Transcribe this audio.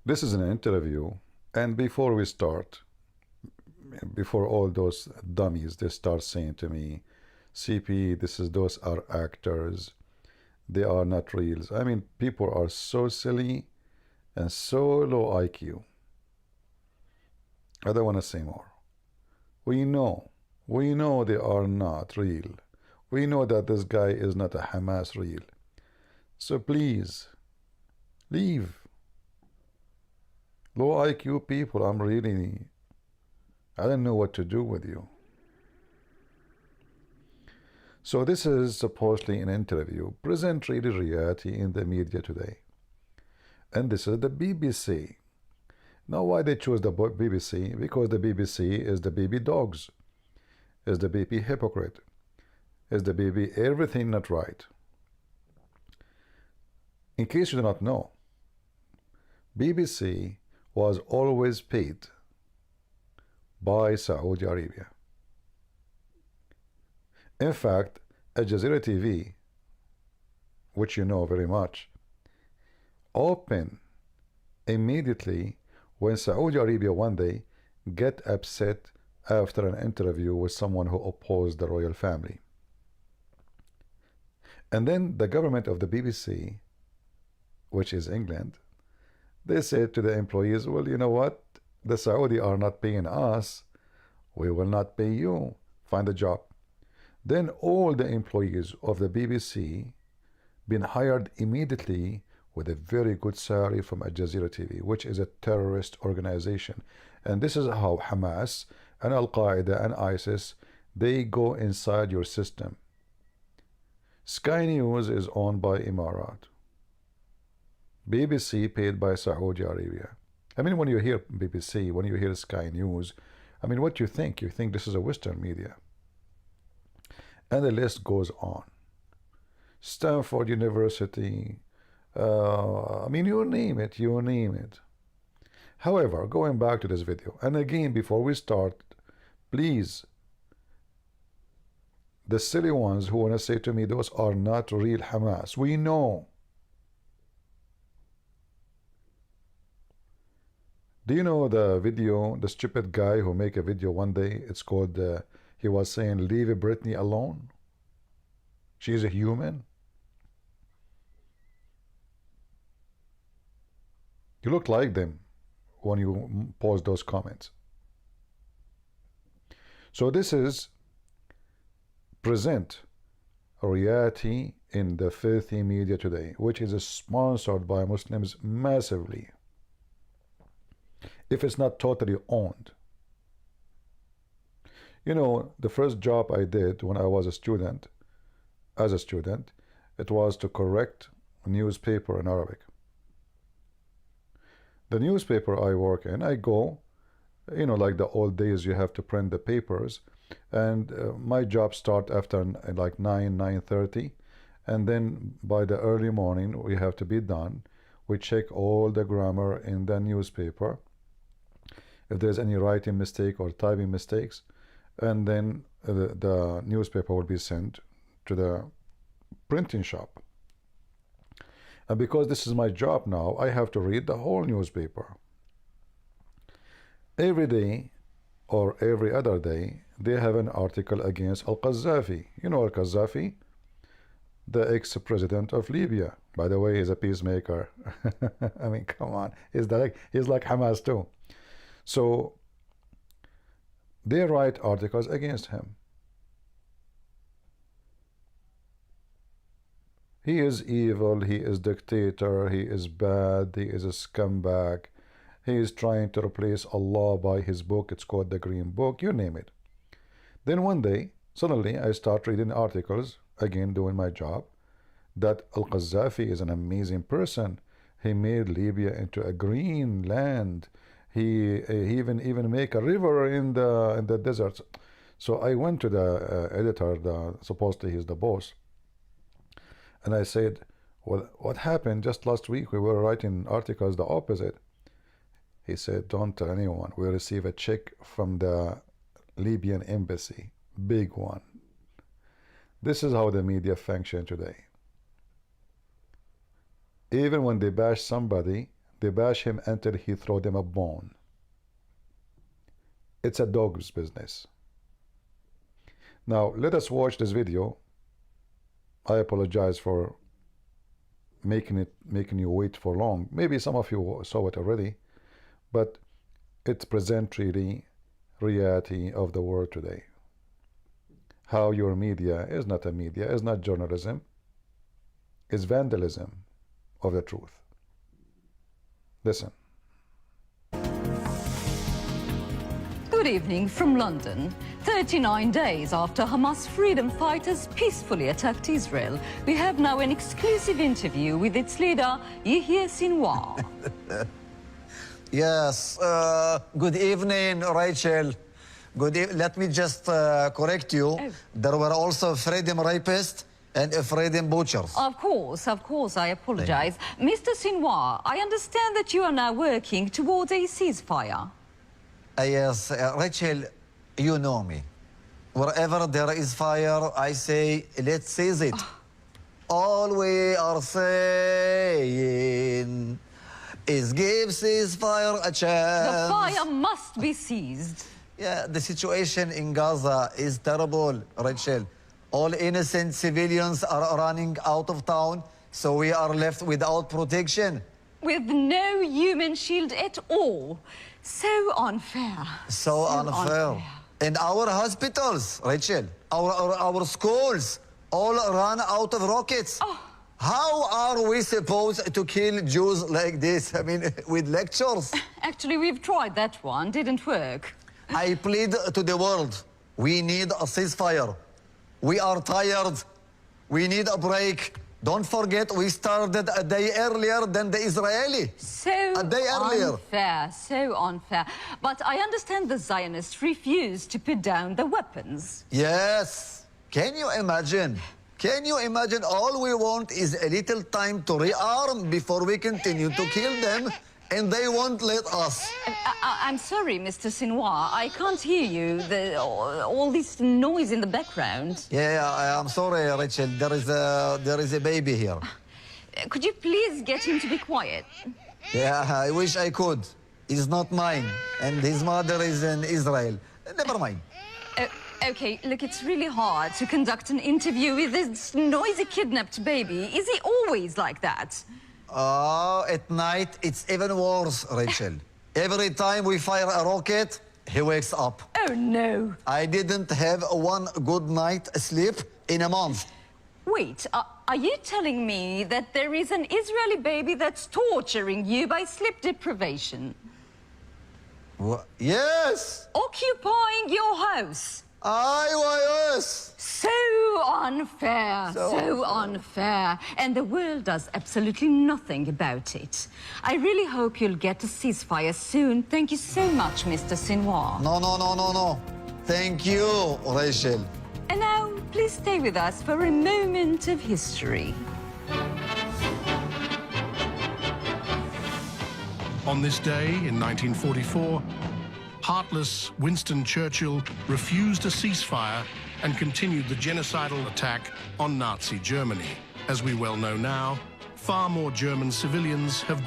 This is an interview, and before we start, before all those dummies, they start saying to me, CP, those are actors. They are not reals. I mean, people are so silly and so low IQ. I don't want to say more. We know, we know they are not real. We know that this guy is not a Hamas real. So please, leave. Low IQ people, I don't know what to do with you. So this is supposedly an interview, present really reality in the media today. And this is the BBC. Now why they choose the BBC? Because the BBC is the baby dogs, is the baby hypocrite, is the baby everything not right. In case you do not know, BBC was always paid by Saudi Arabia. In fact, Al Jazeera TV, which you know very much, opened immediately when Saudi Arabia one day get upset after an interview with someone who opposed the royal family. And then the government of the BBC, which is England, they said to the employees, well, you know what? The Saudi are not paying us. We will not pay you. Find a job. Then all the employees of the BBC been hired immediately with a very good salary from Al Jazeera TV, which is a terrorist organization. And this is how Hamas and Al Qaeda and ISIS, they go inside your system. Sky News is owned by Emirat. BBC paid by Saudi Arabia. I mean, when you hear BBC, when you hear Sky News, I mean, what you think? You think this is a Western media. And the list goes on. Stanford University, I mean, you name it, you name it. However, going back to this video, and again, before we start, please, the silly ones who want to say to me, those are not real Hamas. We know. Do you know the video, the stupid guy who make a video one day? It's called, he was saying, leave Britney alone. She is a human. You look like them when you post those comments. So this is present reality in the filthy media today, which is sponsored by Muslims massively, if it's not totally owned. You know, the first job I did when I was a student, as a student, it was to correct a newspaper in Arabic. The newspaper I work in, I go, you know, like the old days, you have to print the papers, and my job start after like 9:30, and then by the early morning we have to be done. We check all the grammar in the newspaper, if there's any writing mistake or typing mistakes, and then the newspaper will be sent to the printing shop. And because this is my job now, I have to read the whole newspaper. Every day or every other day, they have an article against Al-Qaddafi. You know Al-Qaddafi, the ex-president of Libya. By the way, he's a peacemaker. I mean, come on. He's like Hamas too. So they write articles against him. He is evil, he is dictator, he is bad, he is a scumbag. He is trying to replace Allah by his book. It's called the Green Book, you name it. Then one day, suddenly I start reading articles, again doing my job, that Al-Qaddafi is an amazing person. He made Libya into a green land. He even make a river in the desert. So I went to the editor, supposedly he's the boss, and I said, well, what happened just last week? We were writing articles the opposite. He said, don't tell anyone. We receive a check from the Libyan embassy, big one. This is how the media function today. Even when they bash somebody, They bash him until he throw them a bone. It's a dog's business. Now, let us watch this video. I apologize for making you wait for long. Maybe some of you saw it already, but it presents really reality of the world today. How your media is not a media, is not journalism, is vandalism of the truth. Listen. Good evening from London. 39 days after Hamas freedom fighters peacefully attacked Israel, we have now an exclusive interview with its leader, Yahya Sinwar. Yes, good evening, Rachel. Let me just correct you. Oh. There were also freedom rapists and freedom butchers. Of course, I apologize. Mr. Sinwar, I understand that you are now working towards a ceasefire. Yes, Rachel, you know me. Wherever there is fire, I say, let's seize it. All we are saying is give ceasefire a chance. The fire must be seized. Yeah, the situation in Gaza is terrible, Rachel. All innocent civilians are running out of town, so we are left without protection. With no human shield at all. So unfair. So unfair. And our hospitals, Rachel, our schools, all run out of rockets. Oh. How are we supposed to kill Jews like this? I mean, with lectures? Actually, we've tried that one. Didn't work. I plead to the world. We need a ceasefire. We are tired. We need a break. Don't forget, we started a day earlier than the Israeli. So a day earlier. Unfair, so unfair. But I understand the Zionists refused to put down the weapons. Yes. Can you imagine? Can you imagine? All we want is a little time to rearm before we continue to kill them, and they won't let us. I'm sorry, Mr. Sinwar. I can't hear you. All this noise in the background. Yeah, I'm sorry, Rachel. There is a baby here. Could you please get him to be quiet? Yeah, I wish I could. He's not mine, and his mother is in Israel. Never mind. Okay, look, it's really hard to conduct an interview with this noisy kidnapped baby. Is he always like that? Oh, at night, it's even worse, Rachel. Every time we fire a rocket, he wakes up. Oh, no. I didn't have one good night sleep in a month. Wait, are you telling me that there is an Israeli baby that's torturing you by sleep deprivation? Yes! Occupying your house? Yes! So unfair, so unfair. And the world does absolutely nothing about it. I really hope you'll get a ceasefire soon. Thank you so much, Mr. Sinwar. No. Thank you, Rachel. And now, please stay with us for a moment of history. On this day in 1944, heartless Winston Churchill refused a ceasefire and continued the genocidal attack on Nazi Germany. As we well know now, far more German civilians have